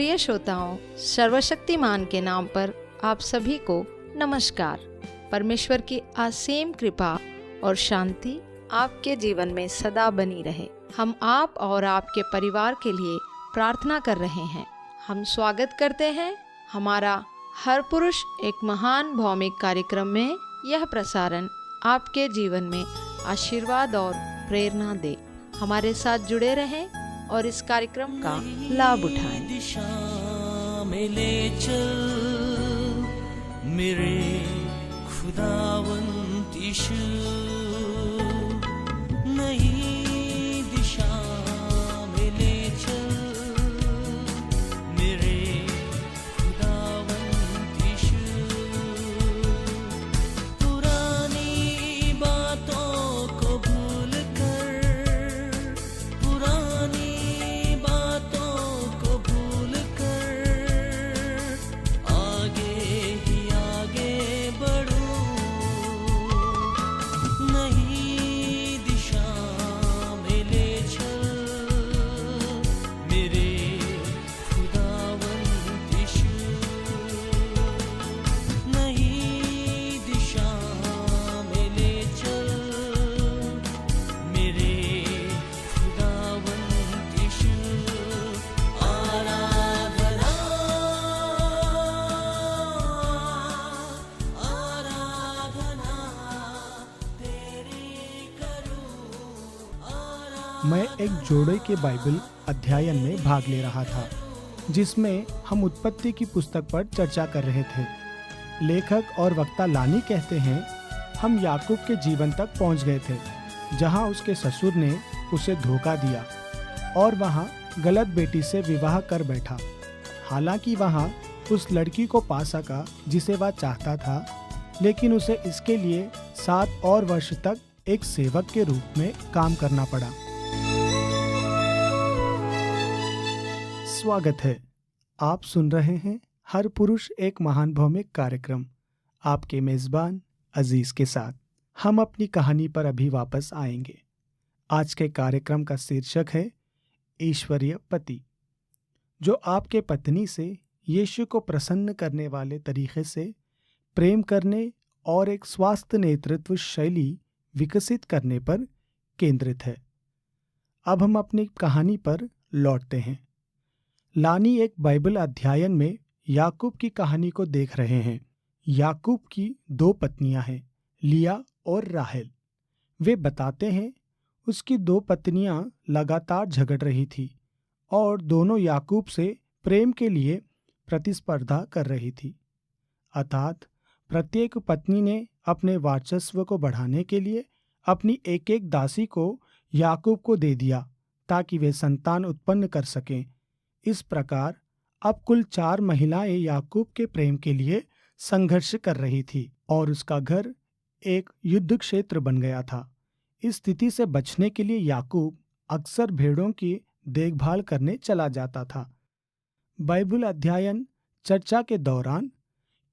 प्रिय श्रोताओं, सर्वशक्तिमान के नाम पर आप सभी को नमस्कार। परमेश्वर की असीम कृपा और शांति आपके जीवन में सदा बनी रहे। हम आप और आपके परिवार के लिए प्रार्थना कर रहे हैं। हम स्वागत करते हैं हमारा हर पुरुष एक महान भौमिक कार्यक्रम में। यह प्रसारण आपके जीवन में आशीर्वाद और प्रेरणा दे। हमारे साथ जुड़े रहें और इस कार्यक्रम का लाभ उठाएं। दिशा में ले चल मेरे खुदावंद यीशु, नई दिशा में ले चल मेरे खुदावंद यीशु, पुरानी बातों को भूल कर, पुरानी बातों को भूल कर आगे ही आगे बढ़ो, नई दिशा में ले चल मेरे खुदावंद यीशु, नई दिशा में ले चल मेरे खुदावंद यीशु। आराधना आराधना तेरी करूं, मैं एक जोड़े के बाइबल अध्ययन में भाग ले रहा था, जिसमें हम उत्पत्ति की पुस्तक पर चर्चा कर रहे थे। लेखक और वक्ता लानी कहते हैं, हम याकूब के जीवन तक पहुंच गए थे, जहां उसके ससुर ने उसे धोखा दिया और वहां गलत बेटी से विवाह कर बैठा। हालांकि वहां उस लड़की को पा सका जिसे वह चाहता था, लेकिन उसे इसके लिए 7 और वर्ष तक एक सेवक के रूप में काम करना पड़ा। स्वागत है, आप सुन रहे हैं हर पुरुष एक महान भौमिक कार्यक्रम, आपके मेजबान अजीज के साथ। हम अपनी कहानी पर अभी वापस आएंगे। आज के कार्यक्रम का शीर्षक है ईश्वरीय पति, जो आपके पत्नी से यीशु को प्रसन्न करने वाले तरीके से प्रेम करने और एक स्वास्थ्य नेतृत्व शैली विकसित करने पर केंद्रित है। अब हम अपनी कहानी पर लौटते हैं। लानी एक बाइबल अध्ययन में याकूब की कहानी को देख रहे हैं। याकूब की 2 पत्नियां हैं, लिया और राहेल। वे बताते हैं उसकी 2 पत्नियां लगातार झगड़ रही थी और दोनों याकूब से प्रेम के लिए प्रतिस्पर्धा कर रही थी। अर्थात प्रत्येक पत्नी ने अपने वर्चस्व को बढ़ाने के लिए अपनी एक एक दासी को याकूब को दे दिया ताकि वे संतान उत्पन्न कर सकें। इस प्रकार अब कुल 4 महिलाएं याकूब के प्रेम के लिए संघर्ष कर रही थी और उसका घर एक युद्ध क्षेत्र बन गया था। इस स्थिति से बचने के लिए याकूब अक्सर भेड़ों की देखभाल करने चला जाता था। बाइबल अध्ययन चर्चा के दौरान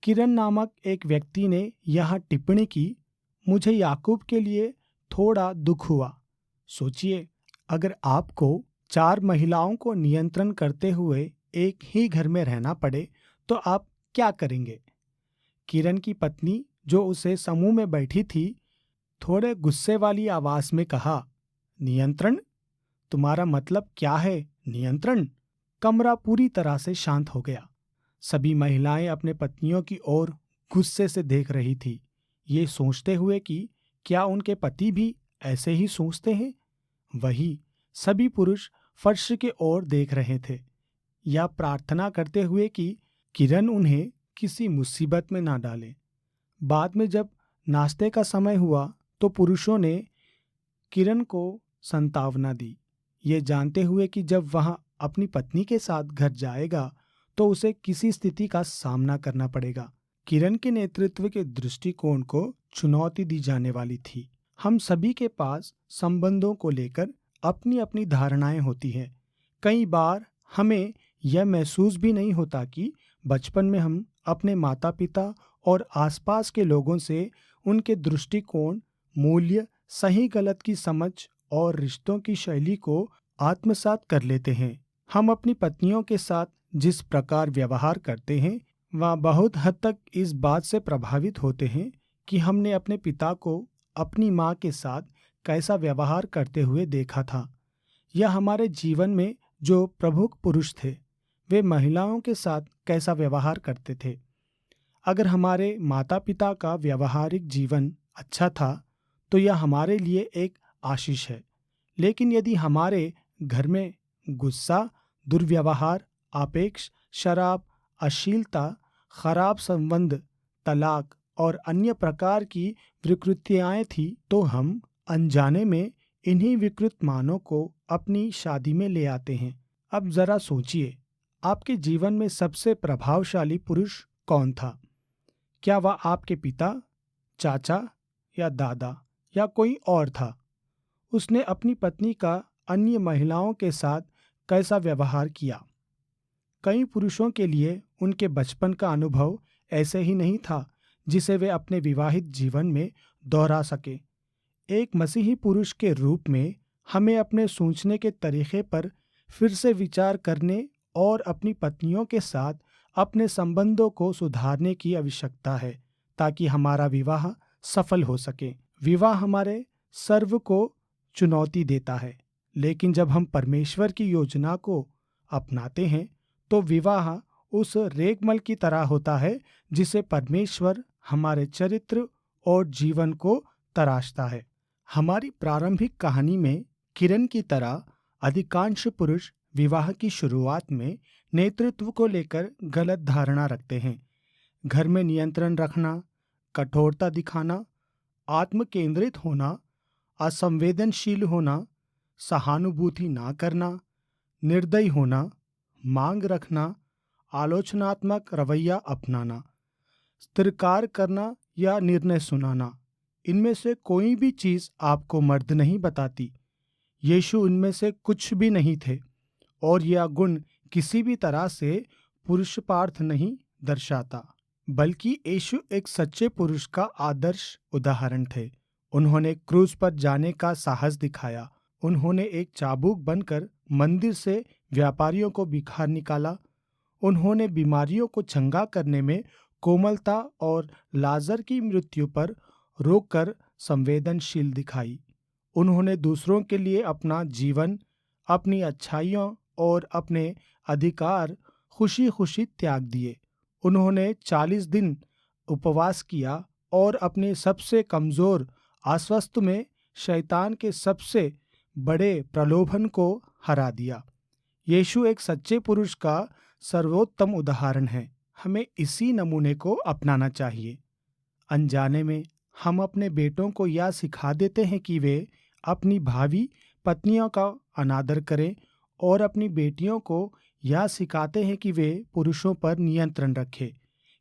किरण नामक एक व्यक्ति ने यहाँ टिप्पणी की, मुझे याकूब के लिए थोड़ा दुख हुआ। सोचिए, अगर आपको 4 महिलाओं को नियंत्रण करते हुए एक ही घर में रहना पड़े तो आप क्या करेंगे? किरण की पत्नी, जो उसे समूह में बैठी थी, थोड़े गुस्से वाली आवाज में कहा, नियंत्रण? तुम्हारा मतलब क्या है नियंत्रण? कमरा पूरी तरह से शांत हो गया। सभी महिलाएं अपने पत्नियों की ओर गुस्से से देख रही थी, ये सोचते हुए कि क्या उनके पति भी ऐसे ही सोचते हैं। वही सभी पुरुष फर्श के ओर देख रहे थे, या प्रार्थना करते हुए कि किरण उन्हें किसी मुसीबत में ना डाले। बाद में जब नाश्ते का समय हुआ तो पुरुषों ने किरण को सांत्वना दी, ये जानते हुए कि जब वह अपनी पत्नी के साथ घर जाएगा तो उसे किसी स्थिति का सामना करना पड़ेगा। किरण के नेतृत्व के दृष्टिकोण को चुनौती दी जाने वाली थी। हम सभी के पास संबंधों को लेकर अपनी अपनी धारणाएं होती हैं। कई बार हमें यह महसूस भी नहीं होता कि बचपन में हम अपने माता पिता और आसपास के लोगों से उनके दृष्टिकोण, मूल्य, सही गलत की समझ और रिश्तों की शैली को आत्मसात कर लेते हैं। हम अपनी पत्नियों के साथ जिस प्रकार व्यवहार करते हैं वह बहुत हद तक इस बात से प्रभावित होते हैं कि हमने अपने पिता को अपनी माँ के साथ कैसा व्यवहार करते हुए देखा था, या हमारे जीवन में जो प्रमुख पुरुष थे वे महिलाओं के साथ कैसा व्यवहार करते थे। अगर हमारे माता पिता का व्यवहारिक जीवन अच्छा था तो यह हमारे लिए एक आशीष है, लेकिन यदि हमारे घर में गुस्सा, दुर्व्यवहार, आपेक्ष, शराब, अश्लीलता, खराब संबंध, तलाक और अन्य प्रकार की विकृतियां थी तो हम अनजाने में इन्हीं विकृत मानों को अपनी शादी में ले आते हैं। अब जरा सोचिए, आपके जीवन में सबसे प्रभावशाली पुरुष कौन था? क्या वह आपके पिता, चाचा या दादा या कोई और था? उसने अपनी पत्नी का अन्य महिलाओं के साथ कैसा व्यवहार किया? कई पुरुषों के लिए उनके बचपन का अनुभव ऐसे ही नहीं था जिसे वे अपने विवाहित जीवन में दोहरा सके। एक मसीही पुरुष के रूप में हमें अपने सोचने के तरीके पर फिर से विचार करने और अपनी पत्नियों के साथ अपने संबंधों को सुधारने की आवश्यकता है ताकि हमारा विवाह सफल हो सके। विवाह हमारे सर्व को चुनौती देता है, लेकिन जब हम परमेश्वर की योजना को अपनाते हैं तो विवाह उस रेगमल की तरह होता है जिसे परमेश्वर हमारे चरित्र और जीवन को तराशता है। हमारी प्रारंभिक कहानी में किरण की तरह अधिकांश पुरुष विवाह की शुरुआत में नेतृत्व को लेकर गलत धारणा रखते हैं। घर में नियंत्रण रखना, कठोरता दिखाना, आत्म केंद्रित होना, असंवेदनशील होना, सहानुभूति ना करना, निर्दयी होना, मांग रखना, आलोचनात्मक रवैया अपनाना, स्थिरकार करना या निर्णय सुनाना, इनमें से कोई भी चीज आपको मर्द नहीं बताती। यीशु उनमें से कुछ भी नहीं थे और यह गुण किसी भी तरह से पुरुषार्थ नहीं दर्शाता, बल्कि यीशु एक सच्चे पुरुष का आदर्श उदाहरण थे। उन्होंने क्रूस पर जाने का साहस दिखाया। उन्होंने एक चाबुक बनकर मंदिर से व्यापारियों को बिखार निकाला। उन्होंने बीमारियों को चंगा करने में कोमलता और लाजर की मृत्यु पर रोककर संवेदनशील दिखाई। उन्होंने दूसरों के लिए अपना जीवन, अपनी अच्छाइयों और अपने अधिकार खुशी खुशी त्याग दिए। उन्होंने 40 दिन उपवास किया और अपने सबसे कमजोर अस्वस्थ में शैतान के सबसे बड़े प्रलोभन को हरा दिया। यीशु एक सच्चे पुरुष का सर्वोत्तम उदाहरण है। हमें इसी नमूने को अपनाना चाहिए। अनजाने में हम अपने बेटों को यह सिखा देते हैं कि वे अपनी भावी पत्नियों का अनादर करें और अपनी बेटियों को यह सिखाते हैं कि वे पुरुषों पर नियंत्रण रखें,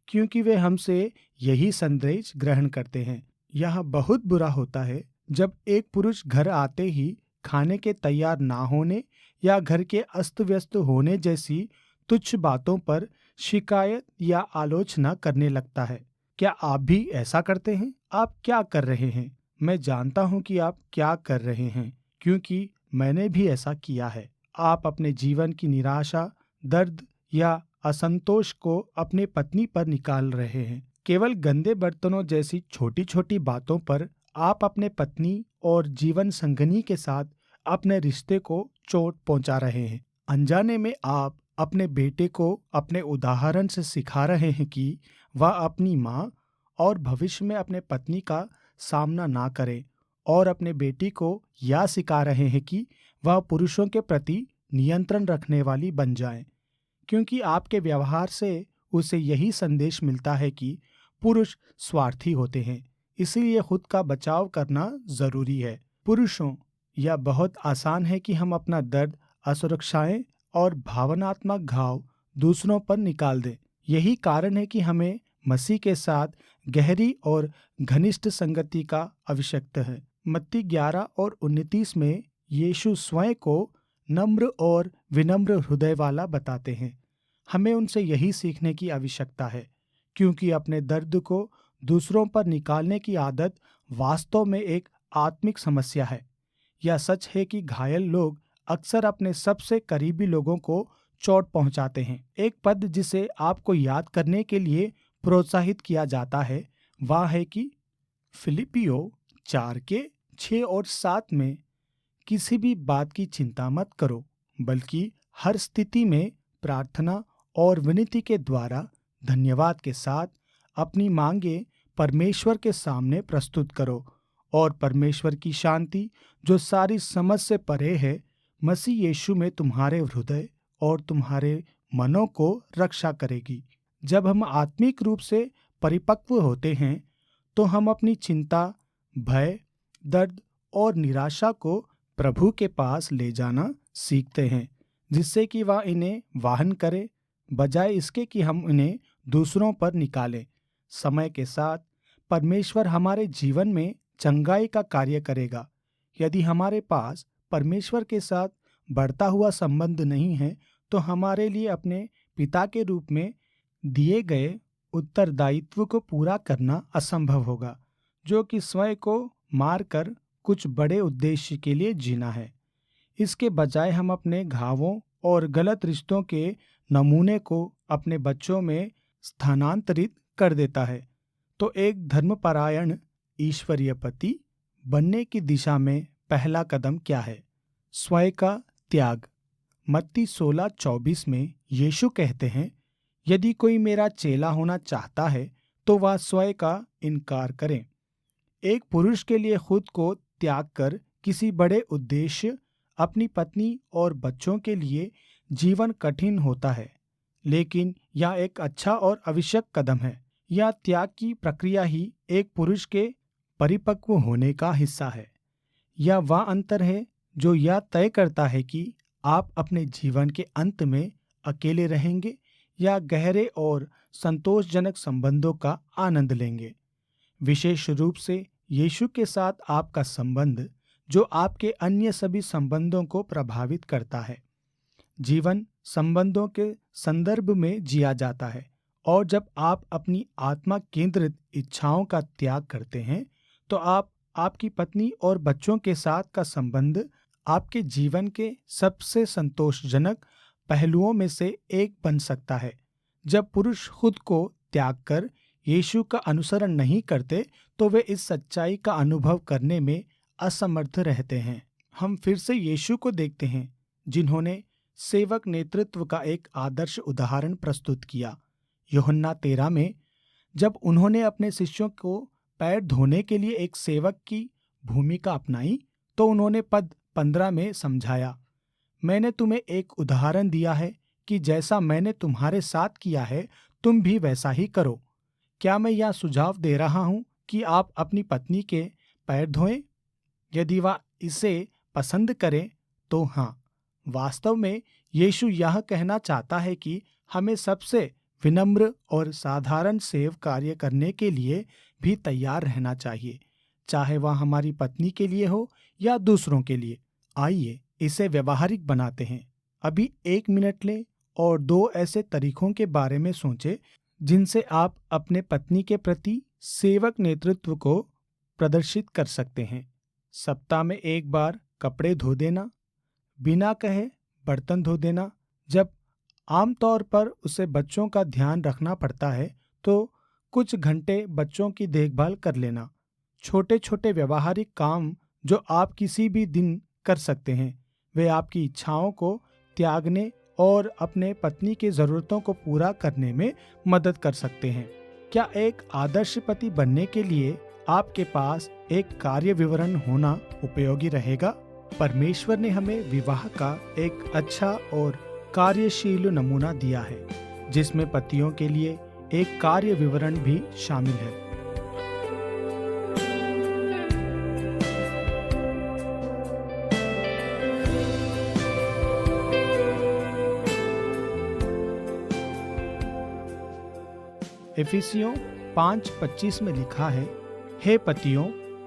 क्योंकि वे हमसे यही संदेश ग्रहण करते हैं। यह बहुत बुरा होता है जब एक पुरुष घर आते ही खाने के तैयार ना होने या घर के अस्त व्यस्त होने जैसी तुच्छ बातों पर शिकायत या आलोचना करने लगता है। क्या आप भी ऐसा करते हैं? आप क्या कर रहे हैं? मैं जानता हूं कि आप क्या कर रहे हैं, क्योंकि मैंने भी ऐसा किया है। आप अपने जीवन की निराशा, दर्द या असंतोष को अपने पत्नी पर निकाल रहे हैं। केवल गंदे बर्तनों जैसी छोटी छोटी बातों पर आप अपने पत्नी और जीवन संगनी के साथ अपने रिश्ते को चोट पहुंचा रहे हैं। अनजाने में आप अपने बेटे को अपने उदाहरण से सिखा रहे हैं कि वह अपनी माँ और भविष्य में अपने पत्नी का सामना ना करे, और अपने बेटी को यह सिखा रहे हैं कि वह पुरुषों के प्रति नियंत्रण रखने वाली बन जाए, क्योंकि आपके व्यवहार से उसे यही संदेश मिलता है कि पुरुष स्वार्थी होते हैं, इसीलिए खुद का बचाव करना जरूरी है। पुरुषों, यह बहुत आसान है कि हम अपना दर्द, असुरक्षाएं और भावनात्मक घाव दूसरों पर निकाल दें। यही कारण है कि हमें मसीह के साथ गहरी और घनिष्ठ संगति का आवश्यकता है। मत्ती 11 और 29 में यीशु स्वयं को नम्र और विनम्र हृदय वाला बताते हैं। हमें उनसे यही सीखने की आवश्यकता है, क्योंकि अपने दर्द को दूसरों पर निकालने की आदत वास्तव में एक आत्मिक समस्या है। यह सच है कि घायल लोग अक्सर अपने सबसे करीबी लोगों को चोट पहुंचाते हैं। एक पद जिसे आपको याद करने के लिए प्रोत्साहित किया जाता है वह है कि फिलिपियो 4:6 और 7 में किसी भी बात की चिंता मत करो, बल्कि हर स्थिति में प्रार्थना और विनती के द्वारा धन्यवाद के साथ अपनी मांगे परमेश्वर के सामने प्रस्तुत करो, और परमेश्वर की शांति जो सारी समझ से परे है मसीह यीशु में तुम्हारे हृदय और तुम्हारे मनों को रक्षा करेगी। जब हम आत्मिक रूप से परिपक्व होते हैं तो हम अपनी चिंता, भय, दर्द और निराशा को प्रभु के पास ले जाना सीखते हैं, जिससे कि वह इन्हें वाहन करे, बजाय इसके कि हम इन्हें दूसरों पर निकालें। समय के साथ परमेश्वर हमारे जीवन में चंगाई का कार्य करेगा। यदि हमारे पास परमेश्वर के साथ बढ़ता हुआ संबंध नहीं है तो हमारे लिए अपने पिता के रूप में दिए गए उत्तरदायित्व को पूरा करना असंभव होगा, जो कि स्वयं को मारकर कुछ बड़े उद्देश्य के लिए जीना है। इसके बजाय हम अपने घावों और गलत रिश्तों के नमूने को अपने बच्चों में स्थानांतरित कर देता है। तो एक धर्मपरायण ईश्वरीय पति बनने की दिशा में पहला कदम क्या है? स्वयं का त्याग। मत्ती 16:24 में यीशु कहते हैं, यदि कोई मेरा चेला होना चाहता है तो वह स्वयं का इनकार करे। एक पुरुष के लिए खुद को त्याग कर किसी बड़े उद्देश्य, अपनी पत्नी और बच्चों के लिए जीवन कठिन होता है, लेकिन यह एक अच्छा और आवश्यक कदम है। यह त्याग की प्रक्रिया ही एक पुरुष के परिपक्व होने का हिस्सा है। यह वह अंतर है जो यह तय करता है कि आप अपने जीवन के अंत में अकेले रहेंगे या गहरे और संतोषजनक संबंधों का आनंद लेंगे। विशेष रूप से यीशु के साथ आपका संबंध, जो आपके अन्य सभी संबंधों को प्रभावित करता है। जीवन संबंधों के संदर्भ में जिया जाता है, और जब आप अपनी आत्मा केंद्रित इच्छाओं का त्याग करते हैं तो आपकी पत्नी और बच्चों के साथ का संबंध आपके जीवन के सबसे संतोषजनक पहलुओं में से एक बन सकता है। जब पुरुष खुद को त्याग कर यीशु का अनुसरण नहीं करते तो वे इस सच्चाई का अनुभव करने में असमर्थ रहते हैं। हम फिर से यीशु को देखते हैं, जिन्होंने सेवक नेतृत्व का एक आदर्श उदाहरण प्रस्तुत किया। यूहन्ना 13 में जब उन्होंने अपने शिष्यों को पैर धोने के लिए एक सेवक की भूमिका अपनाई तो उन्होंने पद 15 में समझाया, मैंने तुम्हें एक उदाहरण दिया है कि जैसा मैंने तुम्हारे साथ किया है तुम भी वैसा ही करो। क्या मैं यह सुझाव दे रहा हूं कि आप अपनी पत्नी के पैर धोएं? यदि वह इसे पसंद करे तो हाँ। वास्तव में यीशु यह कहना चाहता है कि हमें सबसे विनम्र और साधारण सेव कार्य करने के लिए भी तैयार रहना चाहिए, चाहे वह हमारी पत्नी के लिए हो या दूसरों के लिए। आइए इसे व्यवहारिक बनाते हैं। अभी 1 मिनट लें और 2 ऐसे तरीकों के बारे में सोचें जिनसे आप अपने पत्नी के प्रति सेवक नेतृत्व को प्रदर्शित कर सकते हैं। सप्ताह में 1 बार कपड़े धो देना, बिना कहे बर्तन धो देना। जब आमतौर पर उसे बच्चों का ध्यान रखना पड़ता है तो कुछ घंटे बच्चों की देखभाल कर लेना। छोटे छोटे व्यवहारिक काम जो आप किसी भी दिन कर सकते हैं, वे आपकी इच्छाओं को त्यागने और अपने पत्नी की ज़रूरतों को पूरा करने में मदद कर सकते हैं। क्या एक आदर्श पति बनने के लिए आपके पास एक कार्य विवरण होना उपयोगी रहेगा? परमेश्वर ने हमें विवाह का एक अच्छा और कार्यशील नमूना दिया है, जिसमें पतियों के लिए एक कार्य विवरण भी शामिल है। इफिसियों 5:25 में लिखा है, हे पतियों,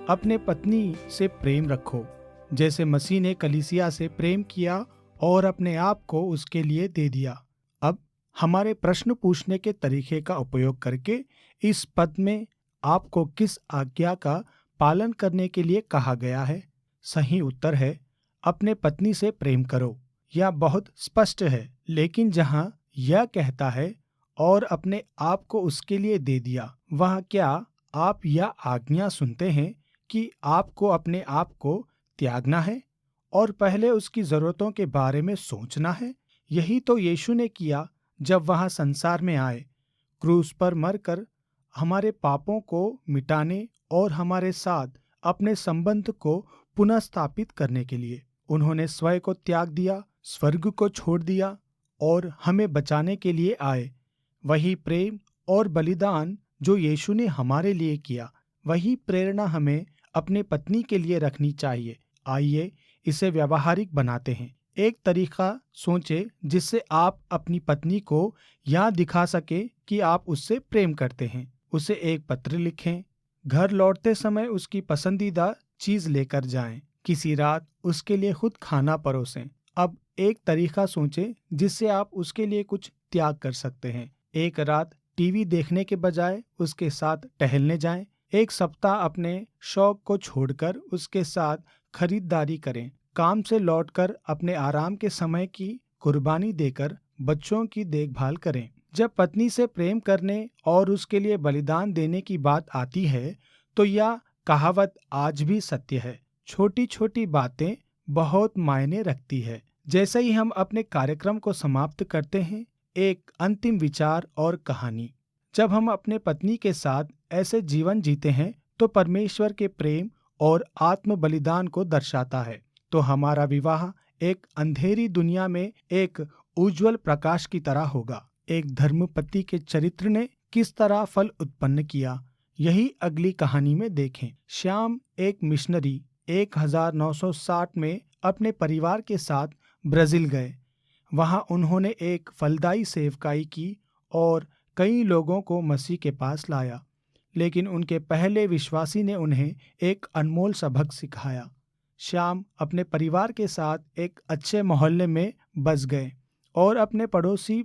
अपने पत्नी से प्रेम रखो, जैसे मसीह ने कलीसिया से प्रेम किया और अपने आप को उसके लिए दे दिया। अब हमारे प्रश्न पूछने के तरीके का उपयोग करके इस पद में आपको किस आज्ञा का पालन करने के लिए कहा गया है? सही उत्तर है, अपने पत्नी से प्रेम करो। यह बहुत स्पष्ट है। लेकिन जहाँ यह कहता है और अपने आप को उसके लिए दे दिया, वह क्या आप यह आज्ञा सुनते हैं कि आपको अपने आप को त्यागना है और पहले उसकी जरूरतों के बारे में सोचना है? यही तो यीशु ने किया जब वह संसार में आए, क्रूस पर मरकर हमारे पापों को मिटाने और हमारे साथ अपने संबंध को पुनः स्थापित करने के लिए। उन्होंने स्वयं को त्याग दिया, स्वर्ग को छोड़ दिया और हमें बचाने के लिए आए। वही प्रेम और बलिदान जो यीशु ने हमारे लिए किया, वही प्रेरणा हमें अपने पत्नी के लिए रखनी चाहिए। आइए इसे व्यावहारिक बनाते हैं। एक तरीका सोचें जिससे आप अपनी पत्नी को यह दिखा सके कि आप उससे प्रेम करते हैं। उसे एक पत्र लिखें। घर लौटते समय उसकी पसंदीदा चीज लेकर जाएं। किसी रात उसके लिए खुद खाना परोसें। अब एक तरीका सोचें जिससे आप उसके लिए कुछ त्याग कर सकते हैं। एक रात टीवी देखने के बजाय उसके साथ टहलने जाएं। एक सप्ताह अपने शौक को छोड़कर उसके साथ खरीदारी करें। काम से लौटकर अपने आराम के समय की कुर्बानी देकर बच्चों की देखभाल करें। जब पत्नी से प्रेम करने और उसके लिए बलिदान देने की बात आती है तो यह कहावत आज भी सत्य है। छोटी छोटी बातें बहुत मायने रखती है। जैसे ही हम अपने कार्यक्रम को समाप्त करते हैं, एक अंतिम विचार और कहानी। जब हम अपने पत्नी के साथ ऐसे जीवन जीते हैं तो परमेश्वर के प्रेम और आत्म बलिदान को दर्शाता है। तो हमारा विवाह एक अंधेरी दुनिया में एक उज्जवल प्रकाश की तरह होगा। एक धर्मपति के चरित्र ने किस तरह फल उत्पन्न किया, यही अगली कहानी में देखें। श्याम एक मिशनरी 1960 में अपने परिवार के साथ ब्राजील गए। वहां उन्होंने एक फलदायी सेवकाई की और कई लोगों को मसीह के पास लाया। लेकिन उनके पहले विश्वासी ने उन्हें एक अनमोल सबक सिखाया। श्याम अपने परिवार के साथ एक अच्छे मोहल्ले में बस गए और अपने पड़ोसी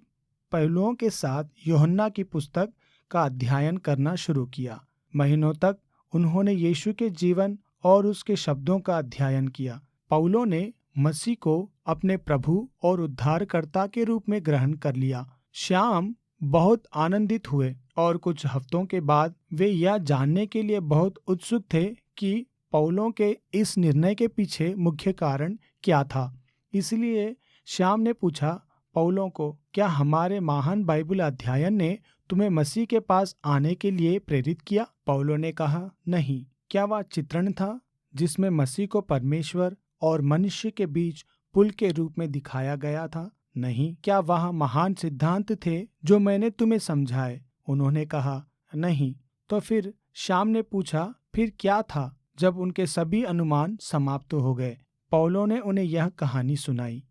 पहलुओं के साथ यूहन्ना की पुस्तक का अध्ययन करना शुरू किया। महीनों तक उन्होंने यीशु के जीवन और उसके शब्दों का अध्ययन किया। पौलो ने मसीह को अपने प्रभु और उद्धारकर्ता के रूप में ग्रहण कर लिया। श्याम बहुत आनंदित हुए और कुछ हफ्तों के बाद वे यह जानने के लिए बहुत उत्सुक थे कि पौलों के इस निर्णय के पीछे मुख्य कारण क्या था। इसलिए श्याम ने पूछा पौलों को, क्या हमारे महान बाइबल अध्ययन ने तुम्हें मसीह के पास आने के लिए प्रेरित किया? पौलो ने कहा, नहीं। क्या वह चित्रण था जिसमें मसीह को परमेश्वर और मनुष्य के बीच पुल के रूप में दिखाया गया था? नहीं। क्या वह महान सिद्धांत थे जो मैंने तुम्हें समझाए? उन्होंने कहा, नहीं। तो फिर श्याम ने पूछा, फिर क्या था? जब उनके सभी अनुमान समाप्त हो गए, पौलो ने उन्हें यह कहानी सुनाई।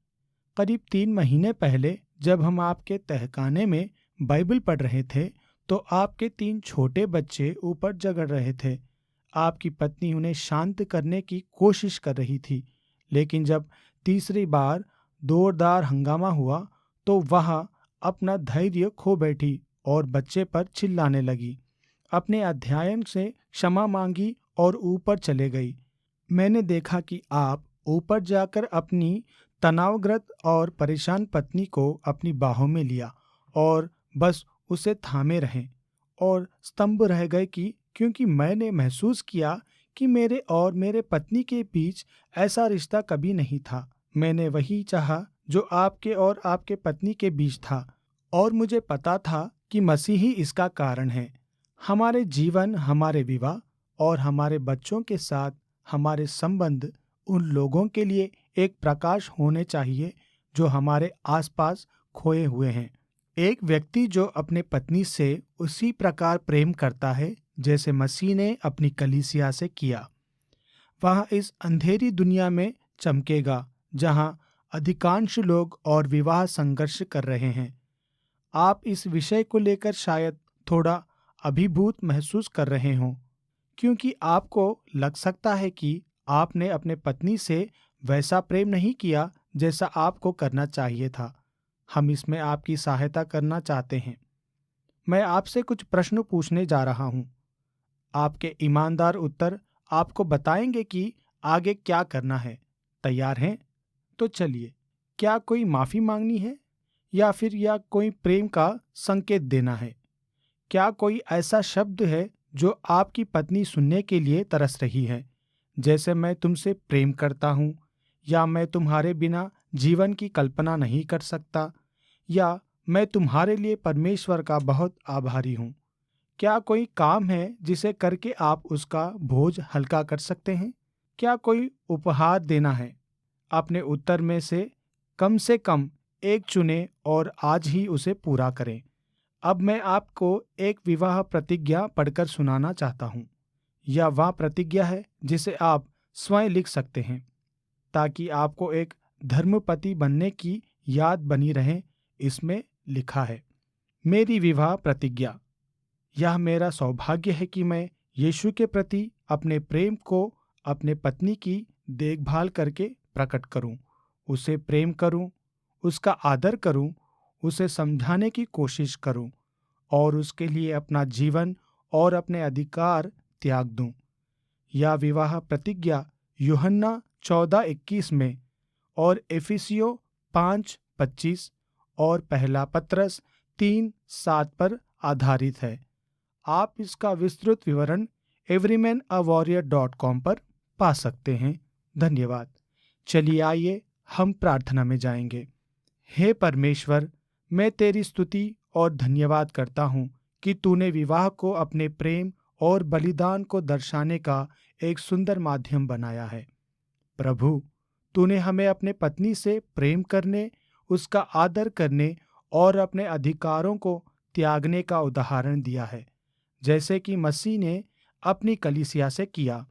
करीब 3 महीने पहले जब हम आपके तहखाने में बाइबल पढ़ रहे थे तो आपके 3 छोटे बच्चे ऊपर जगड़ रहे थे। आपकी पत्नी उन्हें शांत करने की कोशिश कर रही थी, लेकिन जब तीसरी बार जोरदार हंगामा हुआ तो वह अपना धैर्य खो बैठी और बच्चे पर चिल्लाने लगी। अपने अध्ययन से क्षमा मांगी और ऊपर चले गई। मैंने देखा कि आप ऊपर जाकर अपनी तनावग्रस्त और परेशान पत्नी को अपनी बाहों में लिया और बस उसे थामे रहें और स्तंभ रह गए क्योंकि मैंने महसूस किया कि मेरे और मेरे पत्नी के बीच ऐसा रिश्ता कभी नहीं था। मैंने वही चाहा जो आपके और आपके पत्नी के बीच था और मुझे पता था कि मसीह ही इसका कारण है। हमारे जीवन, हमारे विवाह और हमारे बच्चों के साथ हमारे संबंध उन लोगों के लिए एक प्रकाश होने चाहिए जो हमारे आसपास खोए हुए हैं। एक व्यक्ति जो अपने पत्नी से उसी प्रकार प्रेम करता है जैसे मसीह ने अपनी कलीसिया से किया, वह इस अंधेरी दुनिया में चमकेगा जहां अधिकांश लोग और विवाह संघर्ष कर रहे हैं। आप इस विषय को लेकर शायद थोड़ा अभिभूत महसूस कर रहे हों, क्योंकि आपको लग सकता है कि आपने अपने पत्नी से वैसा प्रेम नहीं किया जैसा आपको करना चाहिए था। हम इसमें आपकी सहायता करना चाहते हैं। मैं आपसे कुछ प्रश्न पूछने जा रहा हूं। आपके ईमानदार उत्तर आपको बताएंगे कि आगे क्या करना है। तैयार हैं? तो चलिए। क्या कोई माफी मांगनी है या फिर यह कोई प्रेम का संकेत देना है? क्या कोई ऐसा शब्द है जो आपकी पत्नी सुनने के लिए तरस रही है, जैसे मैं तुमसे प्रेम करता हूँ, या मैं तुम्हारे बिना जीवन की कल्पना नहीं कर सकता, या मैं तुम्हारे लिए परमेश्वर का बहुत आभारी हूँ? क्या कोई काम है जिसे करके आप उसका बोझ हल्का कर सकते हैं? क्या कोई उपहार देना है? अपने उत्तर में से कम एक चुनें और आज ही उसे पूरा करें। अब मैं आपको एक विवाह प्रतिज्ञा पढ़कर सुनाना चाहता हूँ। यह वह प्रतिज्ञा है जिसे आप स्वयं लिख सकते हैं ताकि आपको एक धर्मपति बनने की याद बनी रहे। इसमें लिखा है, मेरी विवाह प्रतिज्ञा। यह मेरा सौभाग्य है कि मैं यीशु के प्रति अपने प्रेम को अपने पत्नी की देखभाल करके प्रकट करूं, उसे प्रेम करूं, उसका आदर करूं, उसे समझाने की कोशिश करूं और उसके लिए अपना जीवन और अपने अधिकार त्याग दूं। यह विवाह प्रतिज्ञा यूहन्ना 14:21 में और एफिसियों 5:25 और पहला पत्रस 3:7 पर आधारित है। आप इसका विस्तृत विवरण everymanawarior.com पर पा सकते हैं। धन्यवाद। चलिए आइए हम प्रार्थना में जाएंगे। हे परमेश्वर, मैं तेरी स्तुति और धन्यवाद करता हूँ कि तूने विवाह को अपने प्रेम और बलिदान को दर्शाने का एक सुंदर माध्यम बनाया है। प्रभु, तूने हमें अपने पत्नी से प्रेम करने, उसका आदर करने और अपने अधिकारों को त्यागने का उदाहरण दिया है, जैसे कि मसीह ने अपनी कलीसिया से किया।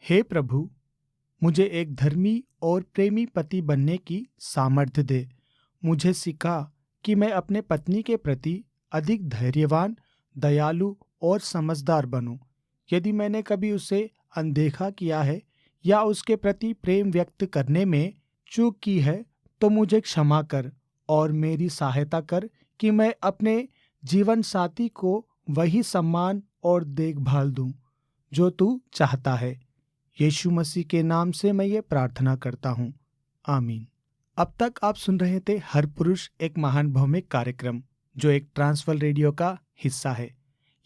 हे प्रभु, मुझे एक धर्मी और प्रेमी पति बनने की सामर्थ्य दे। मुझे सिखा कि मैं अपने पत्नी के प्रति अधिक धैर्यवान, दयालु और समझदार बनूं। यदि मैंने कभी उसे अनदेखा किया है या उसके प्रति प्रेम व्यक्त करने में चूक की है, तो मुझे क्षमा कर और मेरी सहायता कर कि मैं अपने जीवन साथी को वही सम्मान और देखभाल दूं जो तू चाहता है। यीशु मसीह के नाम से मैं ये प्रार्थना करता हूँ, आमीन। अब तक आप सुन रहे थे हर पुरुष एक महान भौमिक कार्यक्रम, जो एक ट्रांसवर्ल्ड रेडियो का हिस्सा है।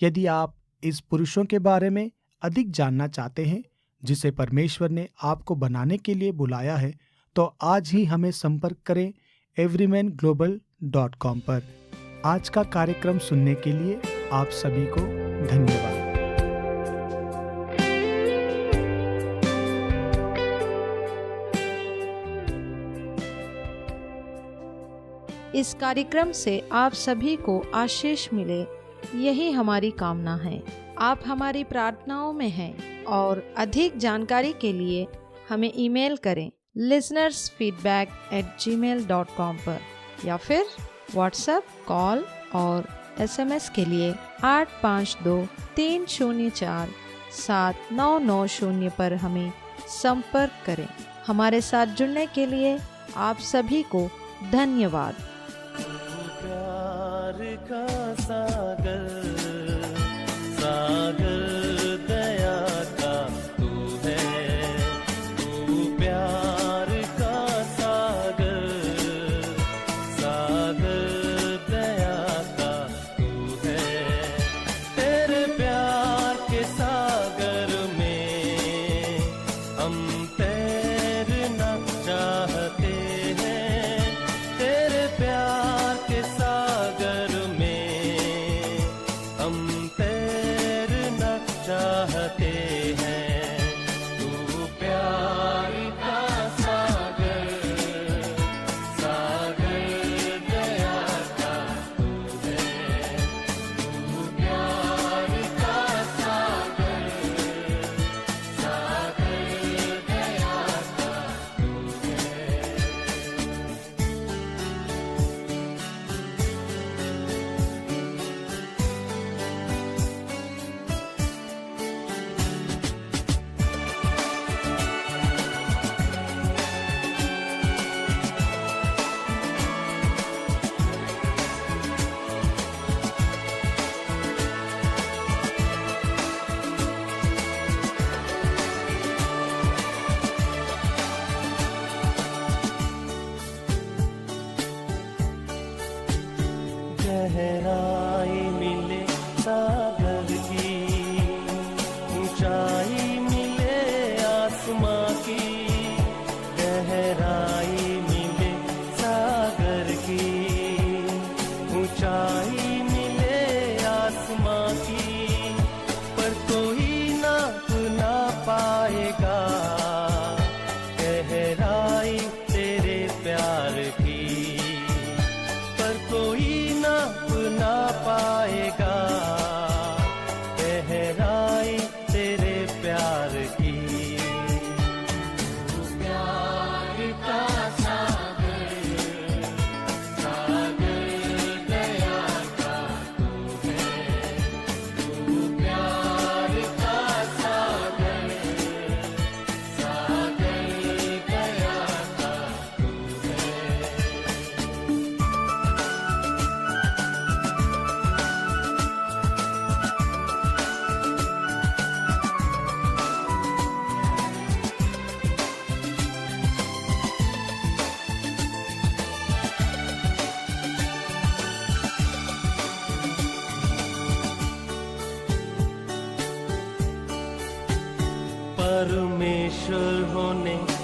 यदि आप इस पुरुषों के बारे में अधिक जानना चाहते हैं जिसे परमेश्वर ने आपको बनाने के लिए बुलाया है, तो आज ही हमें संपर्क करें everymanglobal.com पर। आज का कार्यक्रम सुनने के लिए आप सभी को धन्यवाद। इस कार्यक्रम से आप सभी को आशीष मिले, यही हमारी कामना है। आप हमारी प्रार्थनाओं में हैं और अधिक जानकारी के लिए हमें ईमेल करें listenersfeedback@gmail.com पर, या फिर व्हाट्सएप, कॉल और SMS के लिए 8523047990 पर हमें संपर्क करें। हमारे साथ जुड़ने के लिए आप सभी को धन्यवाद। प्यार का सागर, सागर दया का तू है, तू प्यार का सागर, सागर दया का तू है। तेरे प्यार के सागर में हम तैरना चाहते हैं। तेरे प्यार के सागर में स्पेशल होने